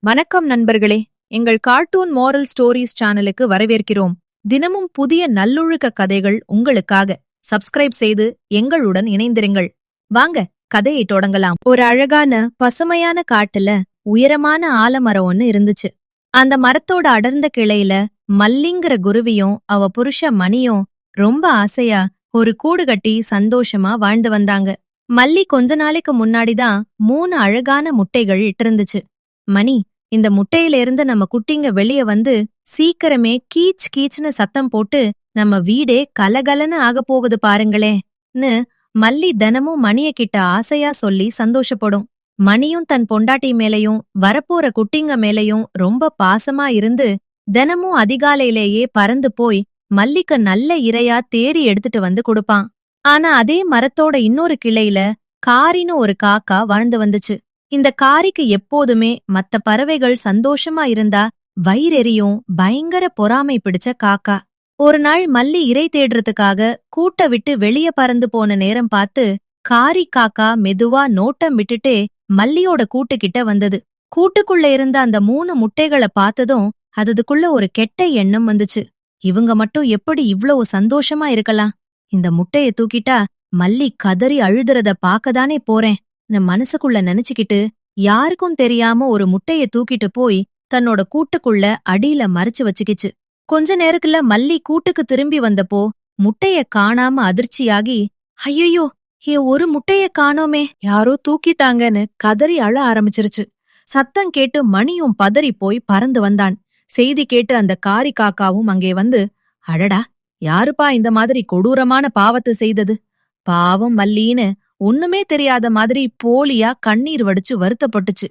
வணக்கம் நண்பர்களே, எங்கள் கார்ட்டூன் மோரல் ஸ்டோரிஸ் சேனலுக்கு வரவேற்கிறோம். தினமும் புதிய நல்லொழுக்க கதைகள் உங்களுக்காக. சப்ஸ்கிரைப் செய்து எங்களுடன் இணைந்திருங்கள். வாங்க கதையை தொடங்கலாம். ஒரு அழகான பசுமையான காட்டுல உயரமான ஆலமரம் ஒன்னு இருந்துச்சு. அந்த மரத்தோட அடர்ந்த கிளையில மல்லிங்கிற குருவியும் அவ புருஷ மணியும் ரொம்ப ஆசையா ஒரு கூடு கட்டி சந்தோஷமா வாழ்ந்து வந்தாங்க. மல்லி கொஞ்ச நாளைக்கு முன்னாடிதான் 3 அழகான முட்டைகள் இட்டிருந்துச்சு. மணி, இந்த முட்டையில இருந்து நம்ம குட்டிங்க வெளிய வந்து சீக்கிரமே கீச் கீச்னு சத்தம் போட்டு நம்ம வீடே கலகலன்னு ஆகப் போகுது பாருங்களேன்னு மல்லி தினமும் மணிய கிட்ட ஆசையா சொல்லி சந்தோஷப்படும். மணியும் தன் பொண்டாட்டி மேலையும் வரப்போற குட்டிங்க மேலையும் ரொம்ப பாசமா இருந்து தினமும் அதிகாலையிலேயே பறந்து போய் மல்லிக்கு நல்ல இரையா தேடி எடுத்துட்டு வந்து கொடுப்பான். ஆனா அதே மரத்தோட இன்னொரு கிளையில காரின்னு ஒரு காக்கா வாழ்ந்து வந்துச்சு. இந்த காரிக்கு எப்போதுமே மத்த பறவைகள் சந்தோஷமா இருந்தா வயிறெறியும் பயங்கர பொறாமை பிடிச்ச காக்கா. ஒரு நாள் மல்லி இரை தேடுறதுக்காக கூட்ட விட்டு வெளிய பறந்து போன நேரம் பார்த்து காரி காக்கா மெதுவா நோட்டம் விட்டுட்டே மல்லியோட கூட்டுக்கிட்ட வந்தது. கூட்டுக்குள்ள இருந்த அந்த 3 முட்டைகளை பார்த்ததும் அதுக்குள்ள ஒரு கெட்ட எண்ணம் வந்துச்சு. இவங்க மட்டும் எப்படி இவ்வளவு சந்தோஷமா இருக்கலாம்? இந்த முட்டைய தூக்கிட்டா மல்லி கதறி அழுதுறத பாக்கதானே போறேன் மனசுக்குள்ள நினைச்சுக்கிட்டு யாருக்கும் தெரியாம ஒரு முட்டைய தூக்கிட்டு போய் தன்னோட கூட்டுக்குள்ள அடியில மறைச்சு வச்சுக்கிச்சு. கொஞ்ச நேரத்துல மல்லி கூட்டுக்கு திரும்பி வந்தப்போ முட்டைய காணாம அதிர்ச்சியாகி, ஐயோ, ஒரு முட்டைய காணோமே, யாரோ தூக்கிட்டாங்கன்னு கதறி அழ ஆரம்பிச்சிருச்சு. சத்தம் கேட்டு மணியும் பதறி போய் பறந்து வந்தான். செய்தி கேட்டு அந்த காரி காக்காவும் அங்கே வந்து, அடடா, யாருப்பா இந்த மாதிரி கொடூரமான பாவத்தை செய்தது? பாவம் மல்லின்னு ஒண்ணுமே தெரியாத மாதிரி போலியா கண்ணீர் வடிச்சு வருத்தப்பட்டுச்சு.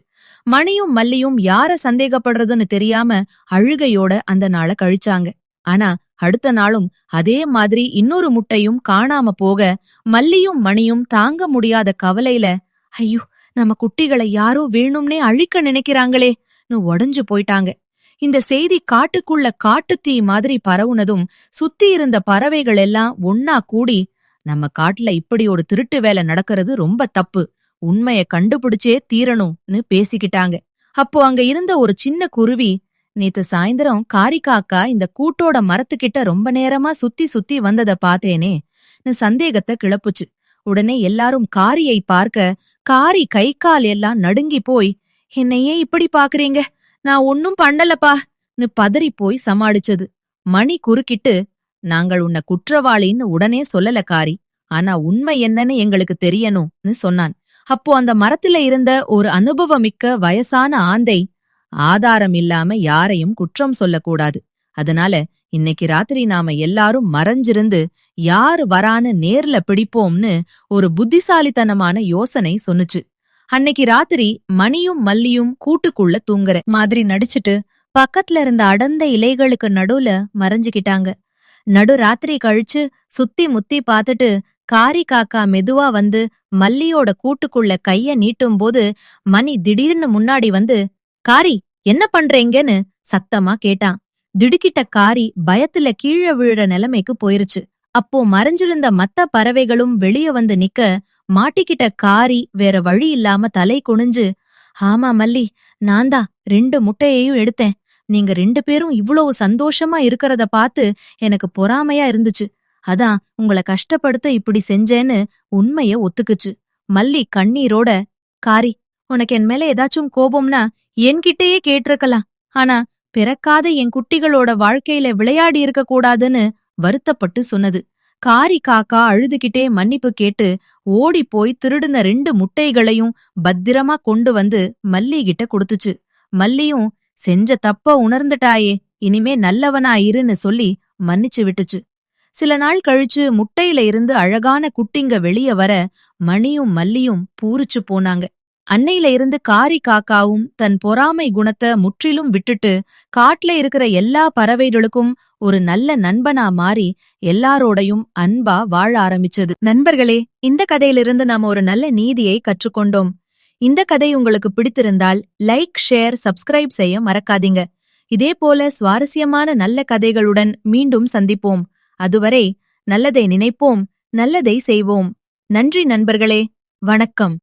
மணியும் மல்லியும் யார சந்தேகப்படுறதுன்னு தெரியாம அழுகையோட அந்த நாளை கழிச்சாங்க. ஆனா அடுத்த நாளும் அதே மாதிரி இன்னொரு முட்டையும் காணாம போக மல்லியும் மணியும் தாங்க முடியாத கவலையில, ஐயோ, நம்ம குட்டிகளை யாரோ வேணும்னே அழிக்க நினைக்கிறாங்களேன்னு உடைஞ்சு போயிட்டாங்க. இந்த செய்தி காட்டுக்குள்ள காட்டுத்தீ மாதிரி பரவுனதும் சுத்தி இருந்த பறவைகள் எல்லாம் ஒன்னா கூடி, நம்ம காட்டுல இப்படி ஒரு திருட்டு வேலை நடக்கிறது ரொம்ப தப்பு, உண்மைய கண்டுபிடிச்சே தீரணும்னு பேசிக்கிட்டாங்க. அப்போ அங்க இருந்த ஒரு சின்ன குருவி, நேத்து சாயந்தரம் காரி காக்கா இந்த கூட்டோட மரத்துக்கிட்ட ரொம்ப நேரமா சுத்தி சுத்தி வந்தத பாத்தேனே சந்தேகத்தை கிளப்புச்சு. உடனே எல்லாரும் காரியை பார்க்க காரி கை கால் எல்லாம் நடுங்கி போய், என்னையே இப்படி பாக்குறீங்க, நான் ஒன்னும் பண்ணலப்பான்னு பதறி போய் சமாளிச்சது. மணி குறுக்கிட்டு, நாங்கள் உன்னை குற்றவாளின்னு உடனே சொல்லல காரி, ஆனா உண்மை என்னன்னு எங்களுக்கு தெரியணும்னு சொன்னான். அப்போ அந்த மரத்துல இருந்த ஒரு அனுபவமிக்க வயசான ஆந்தை, ஆதாரம் இல்லாம யாரையும் குற்றம் சொல்லக்கூடாது, அதனால இன்னைக்கு ராத்திரி நாம எல்லாரும் மறைஞ்சிருந்து யாரு வரான்னு நேர்ல பிடிப்போம்னு ஒரு புத்திசாலித்தனமான யோசனை சொன்னுச்சு. அன்னைக்கு ராத்திரி மணியும் மல்லியும் கூட்டுக்குள்ள தூங்குற மாதிரி நடிச்சுட்டு பக்கத்துல இருந்த அடர்ந்த இலைகளுக்கு நடுவுல மறைஞ்சுக்கிட்டாங்க. நடு ராத்திரி கழிச்சு சுத்தி முத்தி பாத்துட்டு காரி காக்கா மெதுவா வந்து மல்லியோட கூட்டுக்குள்ள கைய நீட்டும் போது மணி திடீர்னு முன்னாடி வந்து, காரி, என்ன பண்றீங்கன்னு சத்தமா கேட்டான். திடுக்கிட்ட காரி பயத்துல கீழே விழுற நிலைமைக்கு போயிருச்சு. அப்போ மறைஞ்சிருந்த மத்த பறவைகளும் வெளிய வந்து நிக்க மாட்டிக்கிட்ட காரி வேற வழி இல்லாம தலை குனிஞ்சு, ஆமா மல்லி, நான்தான் 2 முட்டையையும் எடுத்தேன், நீங்க 2 பேரும் இவ்வளவு சந்தோஷமா இருக்கறத பார்த்து எனக்கு பொறாமையா இருந்துச்சு, அதான் உங்களை கஷ்டப்படுத்த இப்படி செஞ்சேன்னு உண்மைய ஒத்துக்குச்சு. மல்லி கண்ணீரோட, காரி, உனக்கு என் மேல ஏதாச்சும் கோபம்னா என்கிட்டயே கேட்டிருக்கலாம், ஆனா பிறக்காத என் குட்டிகளோட வாழ்க்கையில விளையாடி இருக்க கூடாதுன்னு வருத்தப்பட்டு சொன்னது. காரி காக்கா அழுதுகிட்டே மன்னிப்பு கேட்டு ஓடி போய் திருடுன 2 முட்டைகளையும் பத்திரமா கொண்டு வந்து மல்லி கிட்ட கொடுத்துச்சு. மல்லியும், செஞ்ச தப்ப உணர்ந்துட்டாயே, இனிமே நல்லவனா இருன்னு சொல்லி மன்னிச்சு விட்டுச்சு. சில நாள் கழிச்சு முட்டையில இருந்து அழகான குட்டிங்க வெளிய வர மணியும் மல்லியும் பூரிச்சு போனாங்க. அன்னையில இருந்து காரி காக்காவும் தன் பொறாமை குணத்தை முற்றிலும் விட்டுட்டு காட்டுல இருக்கிற எல்லா பறவைகளுக்கும் ஒரு நல்ல நண்பனா மாறி எல்லாரோடையும் அன்பா வாழ ஆரம்பிச்சது. நண்பர்களே, இந்த கதையிலிருந்து நாம ஒரு நல்ல நீதியை கற்றுக்கொண்டோம். இந்த கதை உங்களுக்கு பிடித்திருந்தால் லைக், ஷேர், சப்ஸ்கிரைப் செய்ய மறக்காதீங்க. இதே போல சுவாரஸ்யமான நல்ல கதைகளுடன் மீண்டும் சந்திப்போம். அதுவரை நல்லதை நினைப்போம், நல்லதை செய்வோம். நன்றி நண்பர்களே, வணக்கம்.